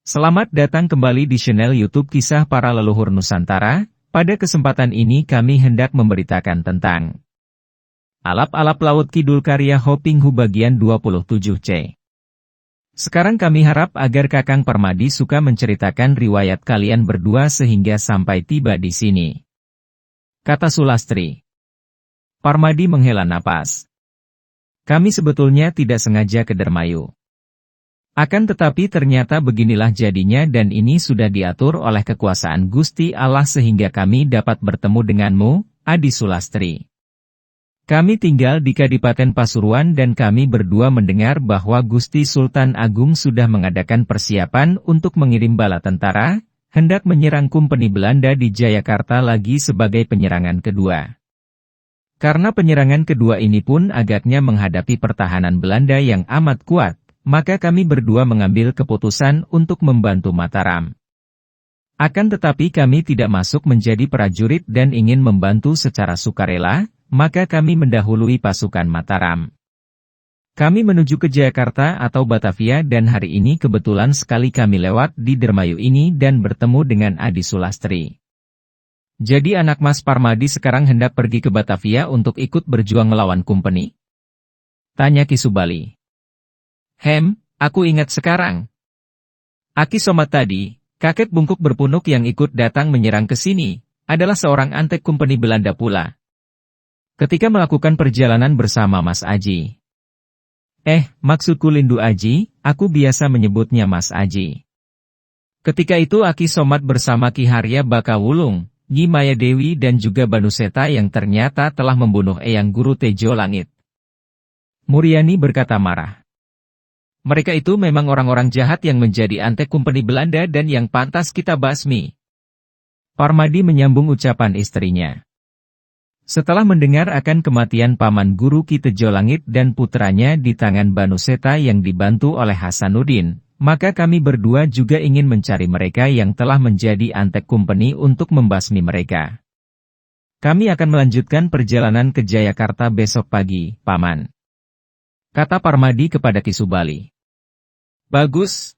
Selamat datang kembali di channel YouTube Kisah Para Leluhur Nusantara. Pada kesempatan ini kami hendak memberitakan tentang Alap-alap Laut Kidul karya Hoping Hu bagian 27C. Sekarang kami harap agar Kakang Parmadi suka menceritakan riwayat kalian berdua sehingga sampai tiba di sini. Kata Sulastri. Parmadi menghela napas. Kami sebetulnya tidak sengaja ke Dermayu. Akan tetapi ternyata beginilah jadinya dan ini sudah diatur oleh kekuasaan Gusti Allah sehingga kami dapat bertemu denganmu, Adi Sulastri. Kami tinggal di Kadipaten Pasuruan dan kami berdua mendengar bahwa Gusti Sultan Agung sudah mengadakan persiapan untuk mengirim bala tentara, hendak menyerang Kompeni Belanda di Jayakarta lagi sebagai penyerangan kedua. Karena penyerangan kedua ini pun agaknya menghadapi pertahanan Belanda yang amat kuat, maka kami berdua mengambil keputusan untuk membantu Mataram. Akan tetapi kami tidak masuk menjadi prajurit dan ingin membantu secara sukarela, maka kami mendahului pasukan Mataram. Kami menuju ke Jayakarta atau Batavia dan hari ini kebetulan sekali kami lewat di Dermayu ini dan bertemu dengan Adi Sulastri. Jadi anak Mas Parmadi sekarang hendak pergi ke Batavia untuk ikut berjuang melawan Kompeni? Tanya Ki Subali. Aku ingat sekarang. Aki Somat tadi, kakek bungkuk berpunuk yang ikut datang menyerang ke sini, adalah seorang antek Kompeni Belanda pula. Ketika melakukan perjalanan bersama Mas Aji. Maksudku Lindu Aji, aku biasa menyebutnya Mas Aji. Ketika itu Aki Somat bersama Ki Harya Bakawulung, Nyi Maya Dewi dan juga Banuseta yang ternyata telah membunuh Eyang Guru Tejo Langit. Muryani berkata marah. Mereka itu memang orang-orang jahat yang menjadi antek Kompeni Belanda dan yang pantas kita basmi. Parmadi menyambung ucapan istrinya. Setelah mendengar akan kematian Paman Guru Ki Tejo Langit dan putranya di tangan Banuseta yang dibantu oleh Hasanuddin, maka kami berdua juga ingin mencari mereka yang telah menjadi antek Kompeni untuk membasmi mereka. Kami akan melanjutkan perjalanan ke Jayakarta besok pagi, Paman. Kata Parmadi kepada Ki Subali. Bagus.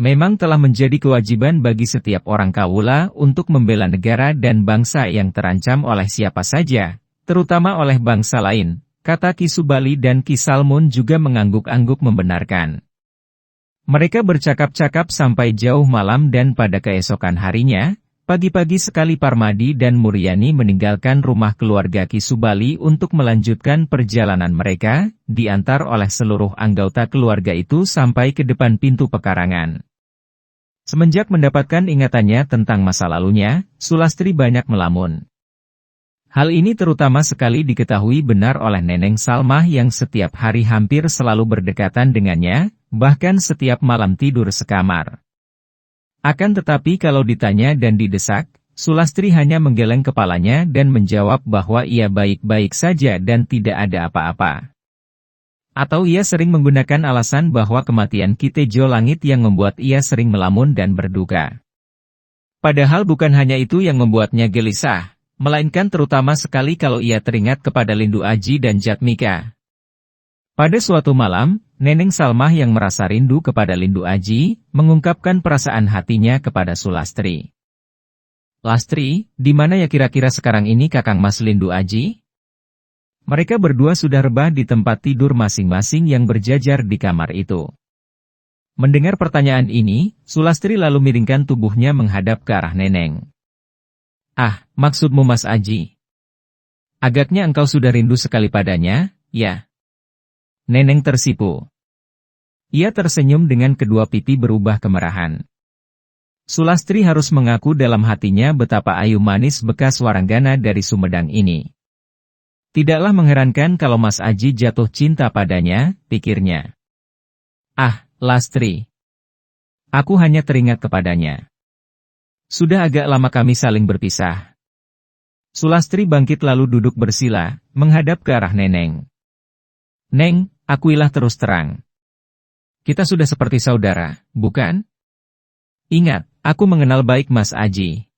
Memang telah menjadi kewajiban bagi setiap orang kawula untuk membela negara dan bangsa yang terancam oleh siapa saja, terutama oleh bangsa lain, kata Ki Subali dan Ki Salmun juga mengangguk-angguk membenarkan. Mereka bercakap-cakap sampai jauh malam dan pada keesokan harinya, pagi-pagi sekali Parmadi dan Muryani meninggalkan rumah keluarga Ki Subali untuk melanjutkan perjalanan mereka, diantar oleh seluruh anggota keluarga itu sampai ke depan pintu pekarangan. Semenjak mendapatkan ingatannya tentang masa lalunya, Sulastri banyak melamun. Hal ini terutama sekali diketahui benar oleh Neneng Salmah yang setiap hari hampir selalu berdekatan dengannya, bahkan setiap malam tidur sekamar. Akan tetapi kalau ditanya dan didesak, Sulastri hanya menggeleng kepalanya dan menjawab bahwa ia baik-baik saja dan tidak ada apa-apa. Atau ia sering menggunakan alasan bahwa kematian Ki Tejo Langit yang membuat ia sering melamun dan berduka. Padahal bukan hanya itu yang membuatnya gelisah, melainkan terutama sekali kalau ia teringat kepada Lindu Aji dan Jatmika. Pada suatu malam, Neneng Salmah yang merasa rindu kepada Lindu Aji, mengungkapkan perasaan hatinya kepada Sulastri. Lastri, di mana ya kira-kira sekarang ini Kakang Mas Lindu Aji? Mereka berdua sudah rebah di tempat tidur masing-masing yang berjajar di kamar itu. Mendengar pertanyaan ini, Sulastri lalu miringkan tubuhnya menghadap ke arah Neneng. Maksudmu Mas Aji? Agaknya engkau sudah rindu sekali padanya, ya? Neneng tersipu. Ia tersenyum dengan kedua pipi berubah kemerahan. Sulastri harus mengaku dalam hatinya betapa ayu manis bekas Waranggana dari Sumedang ini. Tidaklah mengherankan kalau Mas Aji jatuh cinta padanya, pikirnya. Lastri. Aku hanya teringat kepadanya. Sudah agak lama kami saling berpisah. Sulastri bangkit lalu duduk bersila, menghadap ke arah Neneng. Neng, akuilah terus terang. Kita sudah seperti saudara, bukan? Ingat, aku mengenal baik Mas Aji.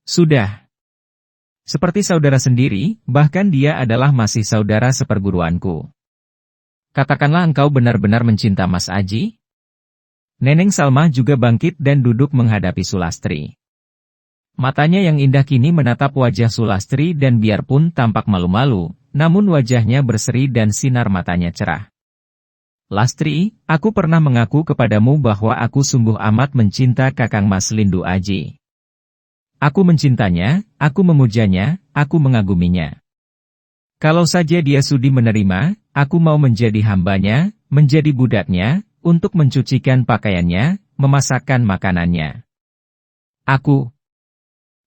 Sudah. Seperti saudara sendiri, bahkan dia adalah masih saudara seperguruanku. Katakanlah engkau benar-benar mencinta Mas Aji? Neneng Salma juga bangkit dan duduk menghadapi Sulastri. Matanya yang indah kini menatap wajah Sulastri dan biarpun tampak malu-malu, namun wajahnya berseri dan sinar matanya cerah. Lastri, aku pernah mengaku kepadamu bahwa aku sungguh amat mencinta Kakang Mas Lindu Aji. Aku mencintanya, aku memujanya, aku mengaguminya. Kalau saja dia sudi menerima, aku mau menjadi hambanya, menjadi budaknya, untuk mencucikan pakaiannya, memasakkan makanannya.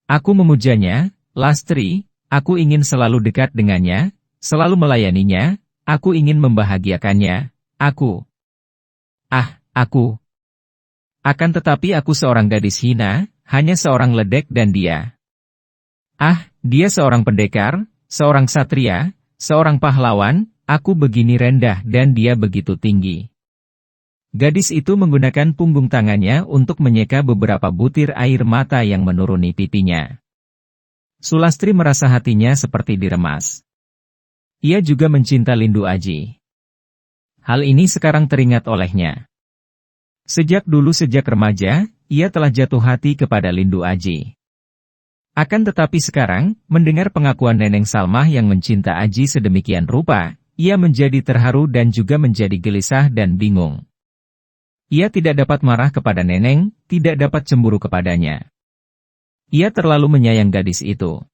Aku memujanya, Lastri, aku ingin selalu dekat dengannya, selalu melayaninya, aku ingin membahagiakannya, aku. Akan tetapi aku seorang gadis hina, hanya seorang ledek dan dia. Dia seorang pendekar, seorang satria, seorang pahlawan, aku begini rendah dan dia begitu tinggi. Gadis itu menggunakan punggung tangannya untuk menyeka beberapa butir air mata yang menuruni pipinya. Sulastri merasa hatinya seperti diremas. Ia juga mencinta Lindu Aji. Hal ini sekarang teringat olehnya. Sejak remaja, ia telah jatuh hati kepada Lindu Aji. Akan tetapi sekarang, mendengar pengakuan Neneng Salma yang mencinta Aji sedemikian rupa, ia menjadi terharu dan juga menjadi gelisah dan bingung. Ia tidak dapat marah kepada Neneng, tidak dapat cemburu kepadanya. Ia terlalu menyayang gadis itu.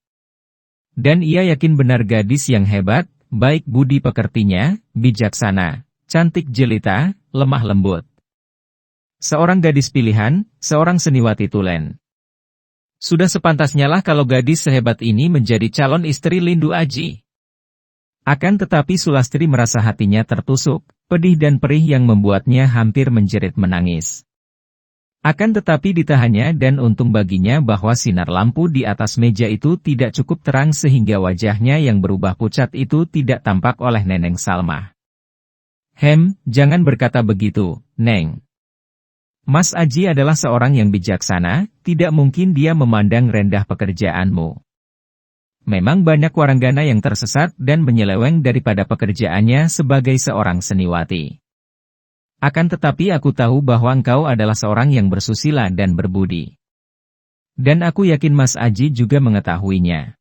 Dan ia yakin benar gadis yang hebat, baik budi pekertinya, bijaksana, cantik jelita, lemah lembut. Seorang gadis pilihan, seorang seniwati tulen. Sudah sepantasnya lah kalau gadis sehebat ini menjadi calon istri Lindu Aji. Akan tetapi Sulastri merasa hatinya tertusuk, pedih dan perih yang membuatnya hampir menjerit menangis. Akan tetapi ditahannya dan untung baginya bahwa sinar lampu di atas meja itu tidak cukup terang sehingga wajahnya yang berubah pucat itu tidak tampak oleh Neneng Salma. Jangan berkata begitu, Neng. Mas Aji adalah seorang yang bijaksana, tidak mungkin dia memandang rendah pekerjaanmu. Memang banyak waranggana yang tersesat dan menyeleweng daripada pekerjaannya sebagai seorang seniwati. Akan tetapi aku tahu bahwa engkau adalah seorang yang bersusila dan berbudi. Dan aku yakin Mas Aji juga mengetahuinya.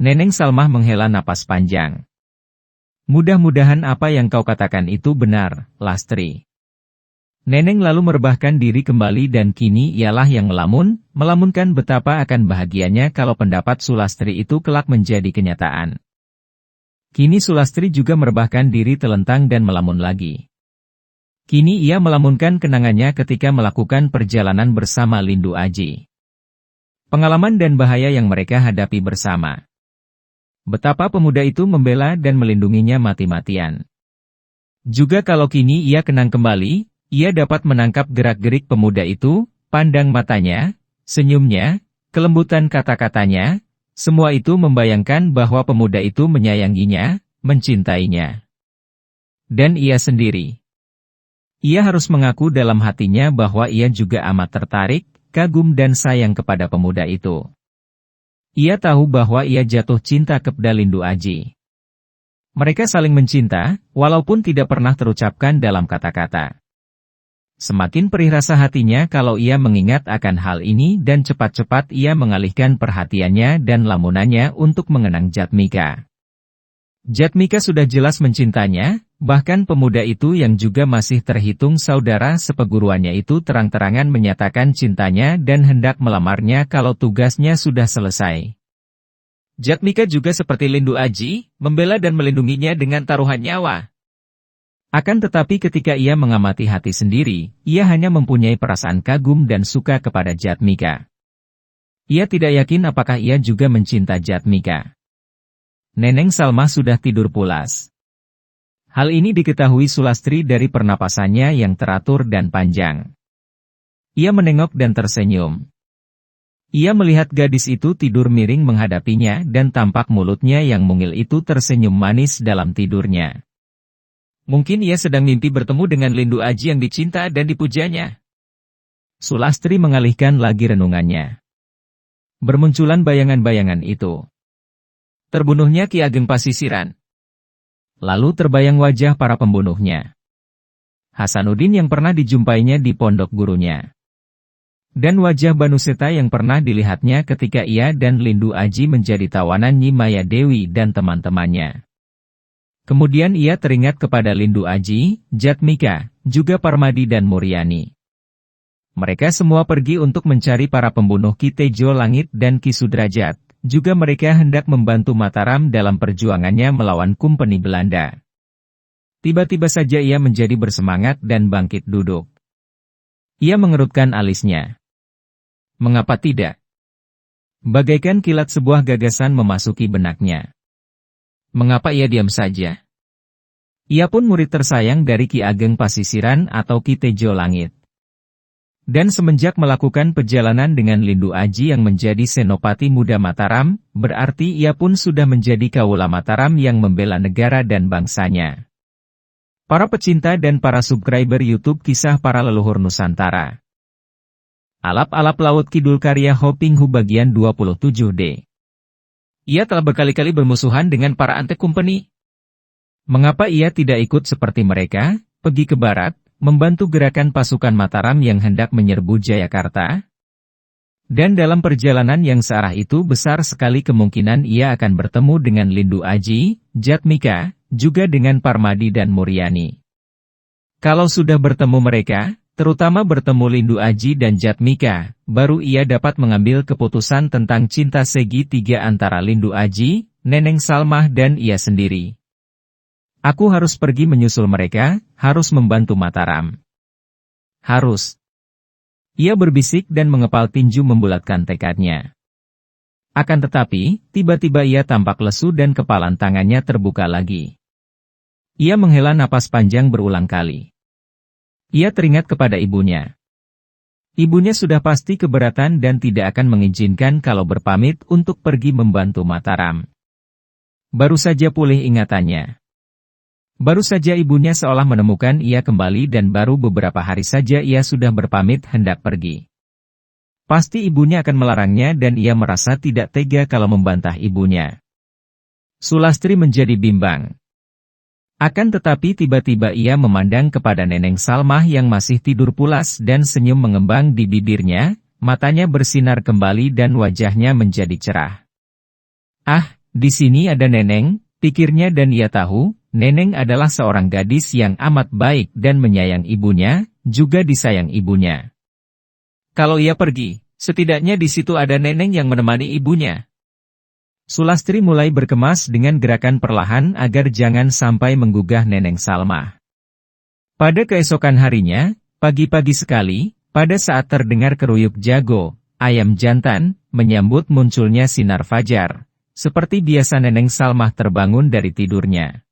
Neneng Salma menghela napas panjang. Mudah-mudahan apa yang kau katakan itu benar, Lastri. Neneng lalu merebahkan diri kembali dan kini ialah yang melamunkan betapa akan bahagianya kalau pendapat Sulastri itu kelak menjadi kenyataan. Kini Sulastri juga merebahkan diri telentang dan melamun lagi. Kini ia melamunkan kenangannya ketika melakukan perjalanan bersama Lindu Aji. Pengalaman dan bahaya yang mereka hadapi bersama. Betapa pemuda itu membela dan melindunginya mati-matian. Juga kalau kini ia kenang kembali, ia dapat menangkap gerak-gerik pemuda itu, pandang matanya, senyumnya, kelembutan kata-katanya, semua itu membayangkan bahwa pemuda itu menyayanginya, mencintainya. Dan ia sendiri. Ia harus mengaku dalam hatinya bahwa ia juga amat tertarik, kagum dan sayang kepada pemuda itu. Ia tahu bahwa ia jatuh cinta kepada Lindu Aji. Mereka saling mencinta, walaupun tidak pernah terucapkan dalam kata-kata. Semakin perih rasa hatinya kalau ia mengingat akan hal ini dan cepat-cepat ia mengalihkan perhatiannya dan lamunannya untuk mengenang Jatmika. Jatmika sudah jelas mencintanya, bahkan pemuda itu yang juga masih terhitung saudara seperguruannya itu terang-terangan menyatakan cintanya dan hendak melamarnya kalau tugasnya sudah selesai. Jatmika juga seperti Lindu Aji, membela dan melindunginya dengan taruhan nyawa. Akan tetapi ketika ia mengamati hati sendiri, ia hanya mempunyai perasaan kagum dan suka kepada Jatmika. Ia tidak yakin apakah ia juga mencinta Jatmika. Neneng Salma sudah tidur pulas. Hal ini diketahui Sulastri dari pernapasannya yang teratur dan panjang. Ia menengok dan tersenyum. Ia melihat gadis itu tidur miring menghadapinya dan tampak mulutnya yang mungil itu tersenyum manis dalam tidurnya. Mungkin ia sedang mimpi bertemu dengan Lindu Aji yang dicinta dan dipujanya. Sulastri mengalihkan lagi renungannya. Bermunculan bayangan-bayangan itu. Terbunuhnya Ki Ageng Pasisiran. Lalu terbayang wajah para pembunuhnya. Hasanuddin yang pernah dijumpainya di pondok gurunya. Dan wajah Banuseta yang pernah dilihatnya ketika ia dan Lindu Aji menjadi tawanan Nyi Maya Dewi dan teman-temannya. Kemudian ia teringat kepada Lindu Aji, Jatmika, juga Parmadi dan Muryani. Mereka semua pergi untuk mencari para pembunuh Ki Tejo Langit dan Ki Sudrajat. Juga mereka hendak membantu Mataram dalam perjuangannya melawan Kompeni Belanda. Tiba-tiba saja ia menjadi bersemangat dan bangkit duduk. Ia mengerutkan alisnya. Mengapa tidak? Bagaikan kilat sebuah gagasan memasuki benaknya. Mengapa ia diam saja? Ia pun murid tersayang dari Ki Ageng Pasisiran atau Ki Tejo Langit. Dan semenjak melakukan perjalanan dengan Lindu Aji yang menjadi senopati muda Mataram, berarti ia pun sudah menjadi kaula Mataram yang membela negara dan bangsanya. Para pecinta dan para subscriber YouTube Kisah Para Leluhur Nusantara. Alap-alap Laut Kidul karya Hoping Hu bagian 27D. Ia telah berkali-kali bermusuhan dengan para Ante Kompeni. Mengapa ia tidak ikut seperti mereka, pergi ke barat, membantu gerakan pasukan Mataram yang hendak menyerbu Jayakarta? Dan dalam perjalanan yang searah itu besar sekali kemungkinan ia akan bertemu dengan Lindu Aji, Jatmika, juga dengan Parmadi dan Muryani. Kalau sudah bertemu mereka, terutama bertemu Lindu Aji dan Jatmika, baru ia dapat mengambil keputusan tentang cinta segitiga antara Lindu Aji, Neneng Salmah dan ia sendiri. Aku harus pergi menyusul mereka, harus membantu Mataram. Harus. Ia berbisik dan mengepal tinju membulatkan tekadnya. Akan tetapi, tiba-tiba ia tampak lesu dan kepalan tangannya terbuka lagi. Ia menghela napas panjang berulang kali. Ia teringat kepada ibunya. Ibunya sudah pasti keberatan dan tidak akan mengizinkan kalau berpamit untuk pergi membantu Mataram. Baru saja pulih ingatannya. Baru saja ibunya seolah menemukan ia kembali dan baru beberapa hari saja ia sudah berpamit hendak pergi. Pasti ibunya akan melarangnya dan ia merasa tidak tega kalau membantah ibunya. Sulastri menjadi bimbang. Akan tetapi tiba-tiba ia memandang kepada Neneng Salmah yang masih tidur pulas dan senyum mengembang di bibirnya, matanya bersinar kembali dan wajahnya menjadi cerah. Ah, di sini ada Neneng, pikirnya dan ia tahu, Neneng adalah seorang gadis yang amat baik dan menyayang ibunya, juga disayang ibunya. Kalau ia pergi, setidaknya di situ ada Neneng yang menemani ibunya. Sulastri mulai berkemas dengan gerakan perlahan agar jangan sampai menggugah Neneng Salmah. Pada keesokan harinya, pagi-pagi sekali, pada saat terdengar keruyuk jago, ayam jantan, menyambut munculnya sinar fajar. Seperti biasa Neneng Salmah terbangun dari tidurnya.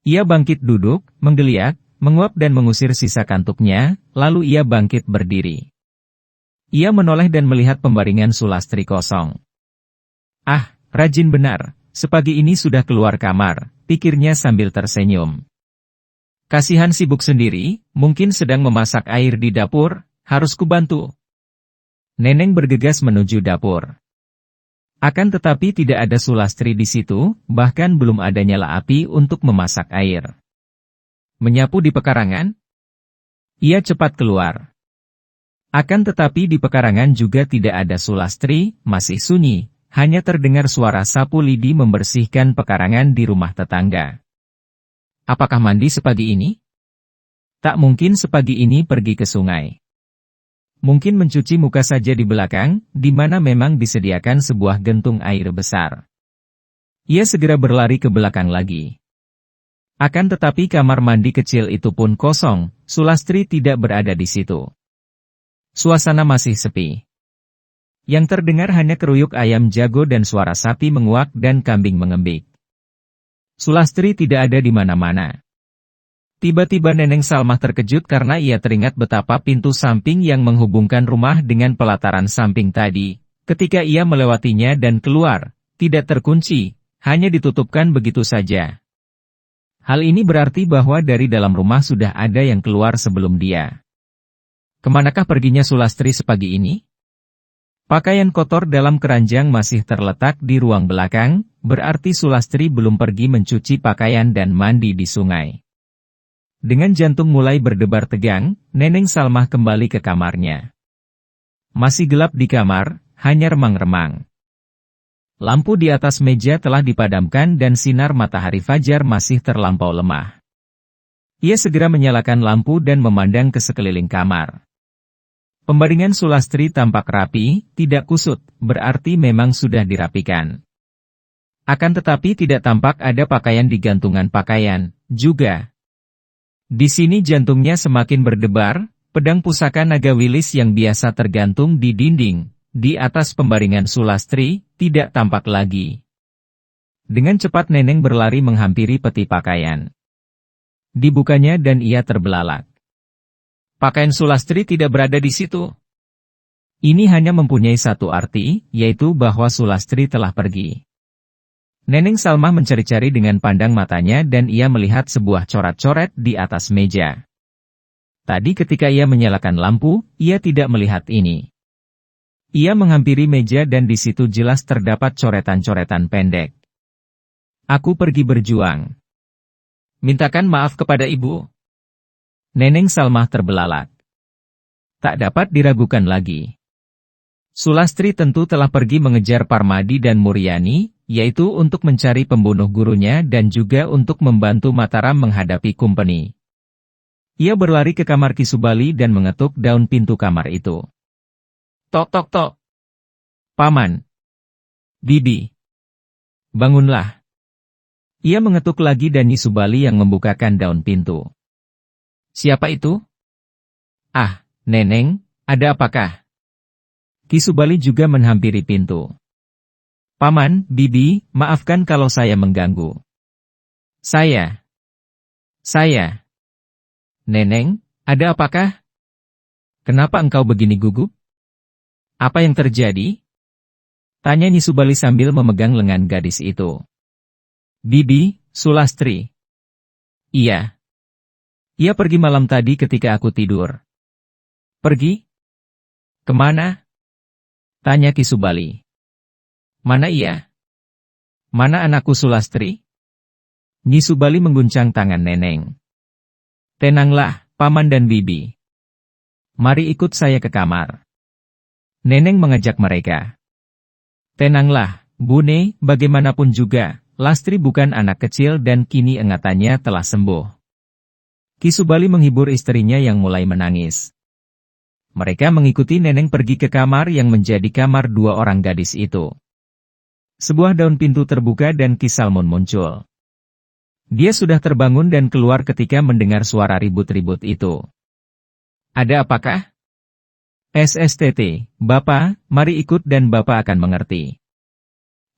Ia bangkit duduk, menggeliat, menguap dan mengusir sisa kantuknya, lalu ia bangkit berdiri. Ia menoleh dan melihat pembaringan Sulastri kosong. Ah, rajin benar, sepagi ini sudah keluar kamar, pikirnya sambil tersenyum. Kasihan sibuk sendiri, mungkin sedang memasak air di dapur, harus kubantu. Neneng bergegas menuju dapur. Akan tetapi tidak ada Sulastri di situ, bahkan belum ada nyala api untuk memasak air. Menyapu di pekarangan? Ia cepat keluar. Akan tetapi di pekarangan juga tidak ada Sulastri, masih sunyi, hanya terdengar suara sapu lidi membersihkan pekarangan di rumah tetangga. Apakah mandi sepagi ini? Tak mungkin sepagi ini pergi ke sungai. Mungkin mencuci muka saja di belakang, di mana memang disediakan sebuah gentung air besar. Ia segera berlari ke belakang lagi. Akan tetapi kamar mandi kecil itu pun kosong, Sulastri tidak berada di situ. Suasana masih sepi. Yang terdengar hanya keruyuk ayam jago dan suara sapi menguak dan kambing mengembik. Sulastri tidak ada di mana-mana. Tiba-tiba Neneng Salmah terkejut karena ia teringat betapa pintu samping yang menghubungkan rumah dengan pelataran samping tadi, ketika ia melewatinya dan keluar, tidak terkunci, hanya ditutupkan begitu saja. Hal ini berarti bahwa dari dalam rumah sudah ada yang keluar sebelum dia. Kemanakah perginya Sulastri sepagi ini? Pakaian kotor dalam keranjang masih terletak di ruang belakang, berarti Sulastri belum pergi mencuci pakaian dan mandi di sungai. Dengan jantung mulai berdebar tegang, Neneng Salmah kembali ke kamarnya. Masih gelap di kamar, hanya remang-remang. Lampu di atas meja telah dipadamkan dan sinar matahari fajar masih terlampau lemah. Ia segera menyalakan lampu dan memandang ke sekeliling kamar. Pembaringan Sulastri tampak rapi, tidak kusut, berarti memang sudah dirapikan. Akan tetapi tidak tampak ada pakaian di gantungan pakaian, juga. Di sini jantungnya semakin berdebar, pedang pusaka naga wilis yang biasa tergantung di dinding, di atas pembaringan Sulastri, tidak tampak lagi. Dengan cepat Neneng berlari menghampiri peti pakaian. Dibukanya dan ia terbelalak. Pakaian Sulastri tidak berada di situ. Ini hanya mempunyai satu arti, yaitu bahwa Sulastri telah pergi. Neneng Salmah mencari-cari dengan pandang matanya dan ia melihat sebuah coret-coret di atas meja. Tadi ketika ia menyalakan lampu, ia tidak melihat ini. Ia menghampiri meja dan di situ jelas terdapat coretan-coretan pendek. Aku pergi berjuang. Mintakan maaf kepada ibu. Neneng Salmah terbelalak. Tak dapat diragukan lagi. Sulastri tentu telah pergi mengejar Parmadi dan Muryani, yaitu untuk mencari pembunuh gurunya dan juga untuk membantu Mataram menghadapi Kumpeni. Ia berlari ke kamar Ki Subali dan mengetuk daun pintu kamar itu. Tok tok tok. Paman. Bibi. Bangunlah. Ia mengetuk lagi dan Ki Subali yang membukakan daun pintu. Siapa itu? Ah, Neneng, ada apakah? Ki Subali juga menghampiri pintu. Paman, Bibi, maafkan kalau saya mengganggu. Saya. Neneng, ada apakah? Kenapa engkau begini gugup? Apa yang terjadi? Tanya Nyi Subali sambil memegang lengan gadis itu. Bibi, Sulastri. Iya. Ia pergi malam tadi ketika aku tidur. Pergi? Kemana? Tanya Ki Subali. Mana ia? Mana anakku Sulastri? Nyi Subali mengguncang tangan Neneng. Tenanglah, Paman dan Bibi. Mari ikut saya ke kamar. Neneng mengajak mereka. Tenanglah, Bune, bagaimanapun juga, Lastri bukan anak kecil dan kini ingatannya telah sembuh. Ki Subali menghibur istrinya yang mulai menangis. Mereka mengikuti Neneng pergi ke kamar yang menjadi kamar dua orang gadis itu. Sebuah daun pintu terbuka dan Ki Salmun muncul. Dia sudah terbangun dan keluar ketika mendengar suara ribut-ribut itu. Ada apakah? SSTT, Bapak, mari ikut dan Bapak akan mengerti.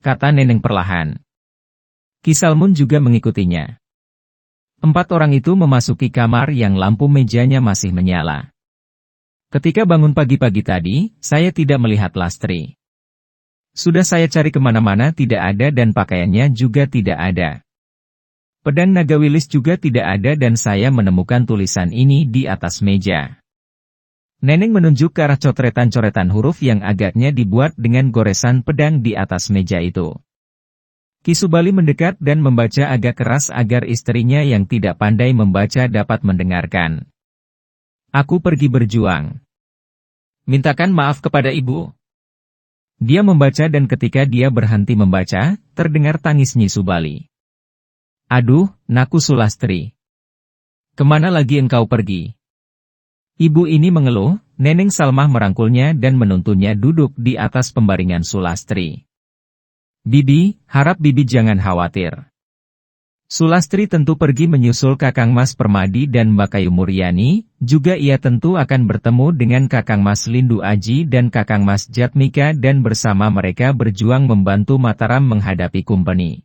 Kata Neneng perlahan. Ki Salmun juga mengikutinya. 4 orang itu memasuki kamar yang lampu mejanya masih menyala. Ketika bangun pagi-pagi tadi, saya tidak melihat Lastri. Sudah saya cari kemana-mana tidak ada dan pakaiannya juga tidak ada. Pedang naga wilis juga tidak ada dan saya menemukan tulisan ini di atas meja. Neneng menunjuk ke arah coretan-coretan huruf yang agaknya dibuat dengan goresan pedang di atas meja itu. Ki Subali mendekat dan membaca agak keras agar istrinya yang tidak pandai membaca dapat mendengarkan. Aku pergi berjuang. Mintakan maaf kepada ibu. Dia membaca dan ketika dia berhenti membaca, terdengar tangis Nyi Subali. Aduh, Naku Sulastri. Kemana lagi engkau pergi? Ibu ini mengeluh, Neneng Salmah merangkulnya dan menuntunnya duduk di atas pembaringan Sulastri. Bibi, harap Bibi jangan khawatir. Sulastri tentu pergi menyusul Kakang Mas Permadi dan Mbak Kayu Muryani, juga ia tentu akan bertemu dengan Kakang Mas Lindu Aji dan Kakang Mas Jatmika dan bersama mereka berjuang membantu Mataram menghadapi Kumpeni.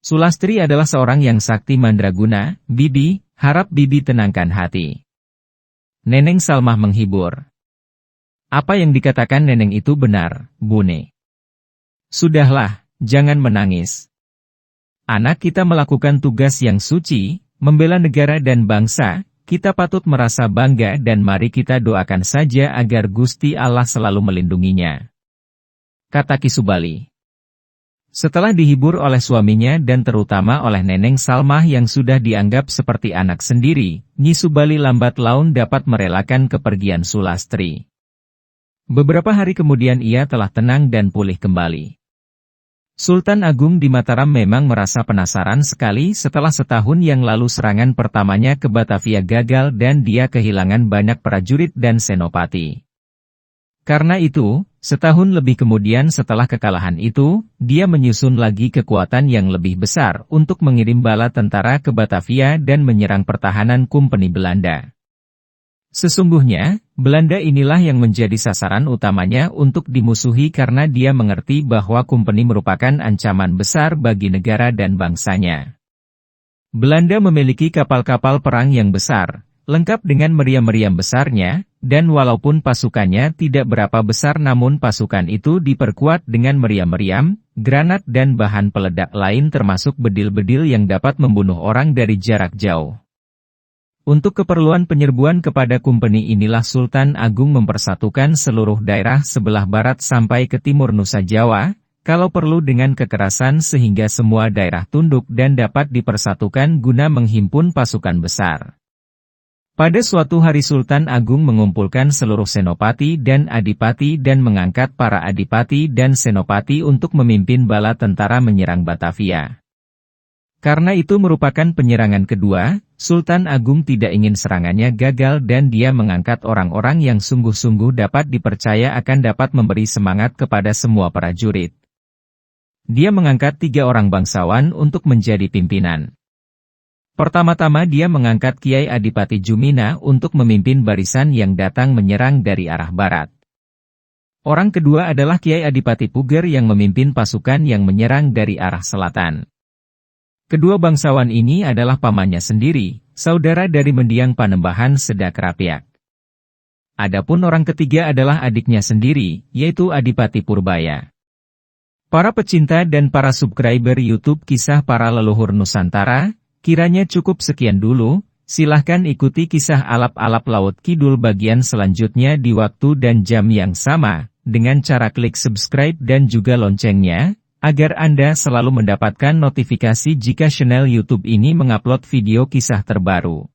Sulastri adalah seorang yang sakti mandraguna, Bibi, harap Bibi tenangkan hati. Neneng Salmah menghibur. Apa yang dikatakan Neneng itu benar, Bune. Sudahlah, jangan menangis. Anak kita melakukan tugas yang suci, membela negara dan bangsa, kita patut merasa bangga dan mari kita doakan saja agar Gusti Allah selalu melindunginya. Kata Ki Subali. Setelah dihibur oleh suaminya dan terutama oleh Neneng Salmah yang sudah dianggap seperti anak sendiri, Nyi Subali lambat laun dapat merelakan kepergian Sulastri. Beberapa hari kemudian ia telah tenang dan pulih kembali. Sultan Agung di Mataram memang merasa penasaran sekali setelah setahun yang lalu serangan pertamanya ke Batavia gagal dan dia kehilangan banyak prajurit dan senopati. Karena itu, setahun lebih kemudian setelah kekalahan itu, dia menyusun lagi kekuatan yang lebih besar untuk mengirim bala tentara ke Batavia dan menyerang pertahanan Kompeni Belanda. Sesungguhnya, Belanda inilah yang menjadi sasaran utamanya untuk dimusuhi karena dia mengerti bahwa Kompeni merupakan ancaman besar bagi negara dan bangsanya. Belanda memiliki kapal-kapal perang yang besar, lengkap dengan meriam-meriam besarnya, dan walaupun pasukannya tidak berapa besar namun pasukan itu diperkuat dengan meriam-meriam, granat dan bahan peledak lain termasuk bedil-bedil yang dapat membunuh orang dari jarak jauh. Untuk keperluan penyerbuan kepada Kompeni inilah Sultan Agung mempersatukan seluruh daerah sebelah barat sampai ke timur Nusa Jawa, kalau perlu dengan kekerasan sehingga semua daerah tunduk dan dapat dipersatukan guna menghimpun pasukan besar. Pada suatu hari Sultan Agung mengumpulkan seluruh senopati dan adipati dan mengangkat para adipati dan senopati untuk memimpin bala tentara menyerang Batavia. Karena itu merupakan penyerangan kedua, Sultan Agung tidak ingin serangannya gagal dan dia mengangkat orang-orang yang sungguh-sungguh dapat dipercaya akan dapat memberi semangat kepada semua prajurit. Dia mengangkat 3 orang bangsawan untuk menjadi pimpinan. Pertama-tama dia mengangkat Kiai Adipati Jumina untuk memimpin barisan yang datang menyerang dari arah barat. Orang kedua adalah Kiai Adipati Puger yang memimpin pasukan yang menyerang dari arah selatan. Kedua bangsawan ini adalah pamannya sendiri, saudara dari mendiang Panembahan Sedak Rapiak. Adapun orang ketiga adalah adiknya sendiri, yaitu Adipati Purbaya. Para pecinta dan para subscriber YouTube Kisah Para Leluhur Nusantara, kiranya cukup sekian dulu, silahkan ikuti kisah alap-alap Laut Kidul bagian selanjutnya di waktu dan jam yang sama, dengan cara klik subscribe dan juga loncengnya, agar Anda selalu mendapatkan notifikasi jika channel YouTube ini mengupload video kisah terbaru.